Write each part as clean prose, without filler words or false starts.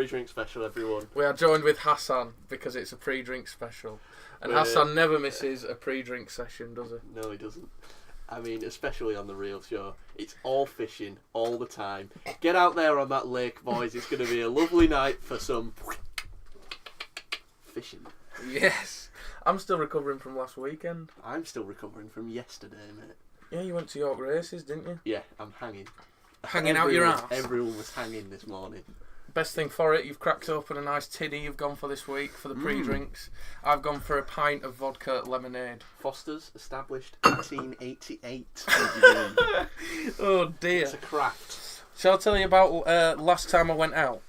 Pre-drink special, everyone. We are joined with Hassan because it's a pre-drink special. And Hassan never misses a pre-drink session, does he? No, he doesn't. I mean, especially on the real show. It's all fishing, all the time. Get out there on that lake, boys. It's going to be a lovely night for some fishing. Yes. I'm still recovering from last weekend. I'm still recovering from yesterday, mate. Yeah, you went to York Races, didn't you? Yeah, I'm hanging. Hanging out your ass? Everyone was hanging this morning. Best thing for it, you've cracked open a nice tiddy you've gone for this week for the pre-drinks. I've gone for a pint of vodka lemonade. Foster's, established 1888. Oh dear. It's a craft. Shall I tell you about last time I went out?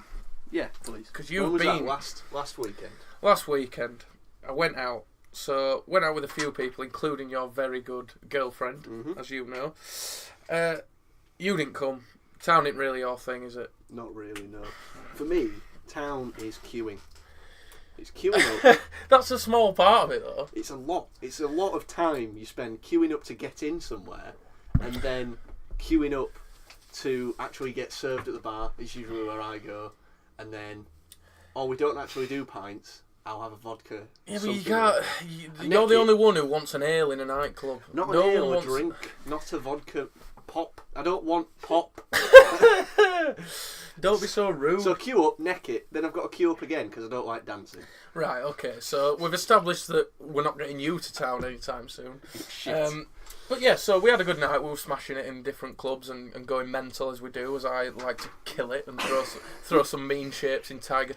Yeah, please. Because you've when was been... that, last weekend? Last weekend, I went out. So, went out with a few people, including your very good girlfriend, as you know. You didn't come. Town ain't really your thing, is it? Not really, no. For me, town is queuing. It's queuing up. That's a small part of it, though. It's a lot. It's a lot of time you spend queuing up to get in somewhere, and then queuing up to actually get served at the bar. Is usually where I go, and then, we don't actually do pints. I'll have a vodka. Yeah, but you can't. You're the only one who wants an ale in a nightclub. Not an ale, a drink, not a vodka. Pop. I don't want pop. Don't be so rude. So queue up, neck it, then I've got to queue up again because I don't like dancing. Right, okay. So we've established that we're not getting you to town anytime soon. Shit. But yeah, so we had a good night. We were smashing it in different clubs and going mental as we do, as I like to kill it and throw some mean shapes in Tiger.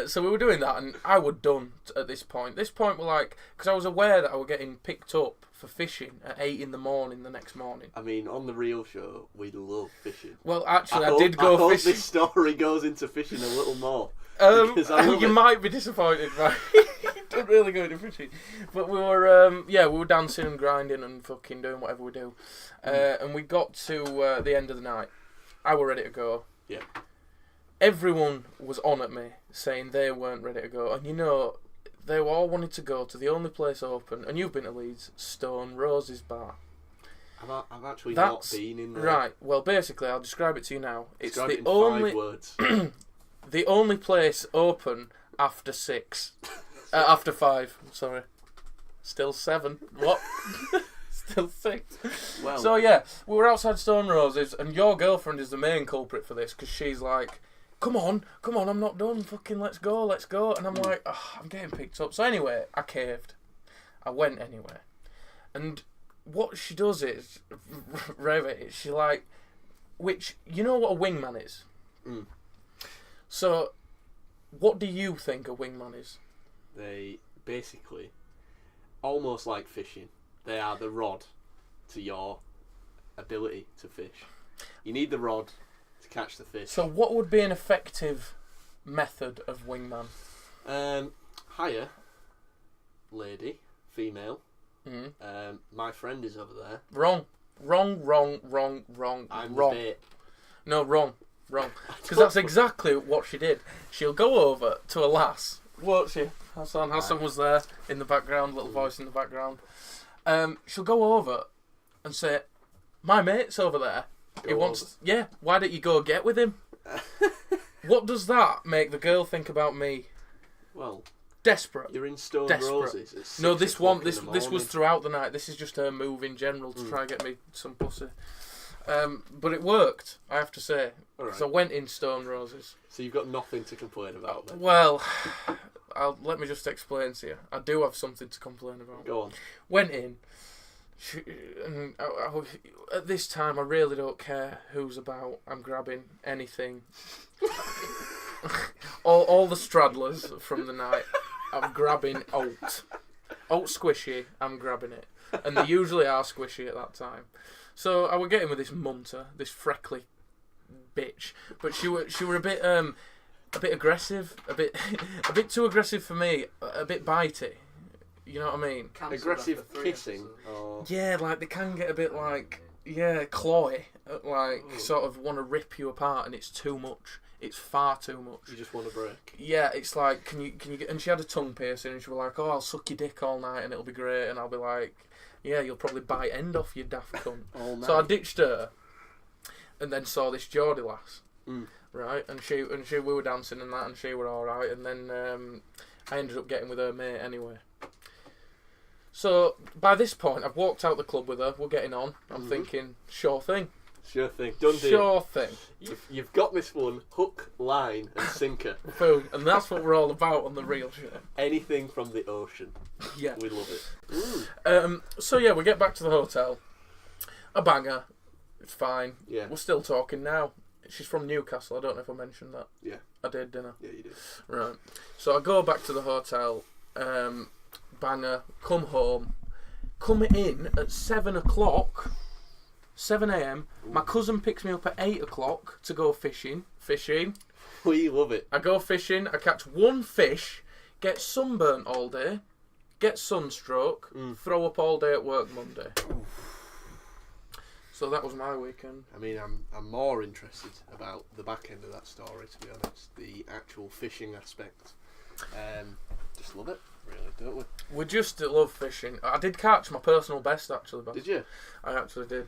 So we were doing that, and I was done at this point. This point, we're like, because I was aware that I was getting picked up for fishing at 8 in the morning the next morning. I mean, on the real show, we love fishing. Well, actually, I did go fishing. I hope fishing. this story goes into fishing a little more. You might be disappointed, right? Don't really go into fishing, but we were dancing and grinding and fucking doing whatever we do, and we got to the end of the night. I were ready to go. Yeah. Everyone was on at me saying they weren't ready to go, and they were all wanting to go to the only place open, and you've been to Leeds, Stone Roses Bar. I've actually not been in there. Right. Well, basically, I'll describe it to you now. It's describe the it in only 5 words. the only place open after 6. After 5, sorry. Still 7. What? Still 6. Well, So yeah, we were outside Stone Roses, and your girlfriend is the main culprit for this, because she's like, come on, I'm not done, fucking let's go. And I'm like, I'm getting picked up. So anyway, I caved. I went anyway. And what she does is, she like, which, you know what a wingman is? Mm. So, what do you think a wingman is? They basically, almost like fishing, they are the rod to your ability to fish. You need the rod to catch the fish. So what would be an effective method of wingman? Hire lady, female. Mm. My friend is over there. Wrong. I'm Wrong. the bait. No, wrong. Because that's exactly what she did. She'll go over to a lass, won't she? Hassan was there in the background, little voice in the background. She'll go over and say, my mate's over there. Yeah, why don't you go get with him? What does that make the girl think about me? Well, desperate. You're in Stone Desperate. Roses. No, this was throughout the night. This is just her move in general to try and get me some pussy. But it worked, I have to say. Right. So I went in Stone Roses. So you've got nothing to complain about then? Well, let me just explain to you. I do have something to complain about. Go on. Went in, and at this time I really don't care who's about. I'm grabbing anything. all the straddlers from the night. I'm grabbing oat squishy. I'm grabbing it, and they usually are squishy at that time. So I was getting with this munter, this freckly bitch, but she were a bit aggressive, a bit too aggressive for me, a bit bitey. You know what I mean? Aggressive kissing. Or... Yeah, like they can get a bit like clawy, like sort of want to rip you apart, and it's too much. It's far too much. You just want a break. Yeah, it's like, can you get... And she had a tongue piercing, and she was like, I'll suck your dick all night, and it'll be great. And I'll be like, yeah, you'll probably bite end off, you daft cunt. All night. So I ditched her, and then saw this Geordie lass. right? And she we were dancing and that, and she were all right. And then I ended up getting with her mate anyway. So by this point, I've walked out the club with her. We're getting on. I'm thinking, sure thing. Sure thing. Done deal. Sure thing. You've got this one, hook, line, and sinker. Boom. And that's what we're all about on the real show. Anything from the ocean. Yeah. We love it. So yeah, we get back to the hotel. A banger. It's fine. Yeah. We're still talking now. She's from Newcastle. I don't know if I mentioned that. Yeah. I did, didn't I? Yeah, you did. Right. So I go back to the hotel. Banger. Come home. Come in at 7 o'clock. 7 a.m. My cousin picks me up at 8 o'clock to go fishing. We love it. I go fishing. I catch one fish. Get sunburnt all day. Get sunstroke. Throw up all day at work Monday. So that was my weekend. I mean, I'm more interested about the back end of that story, to be honest. The actual fishing aspect. Just love it, really, don't we? We just love fishing. I did catch my personal best, actually. Did you? I actually did.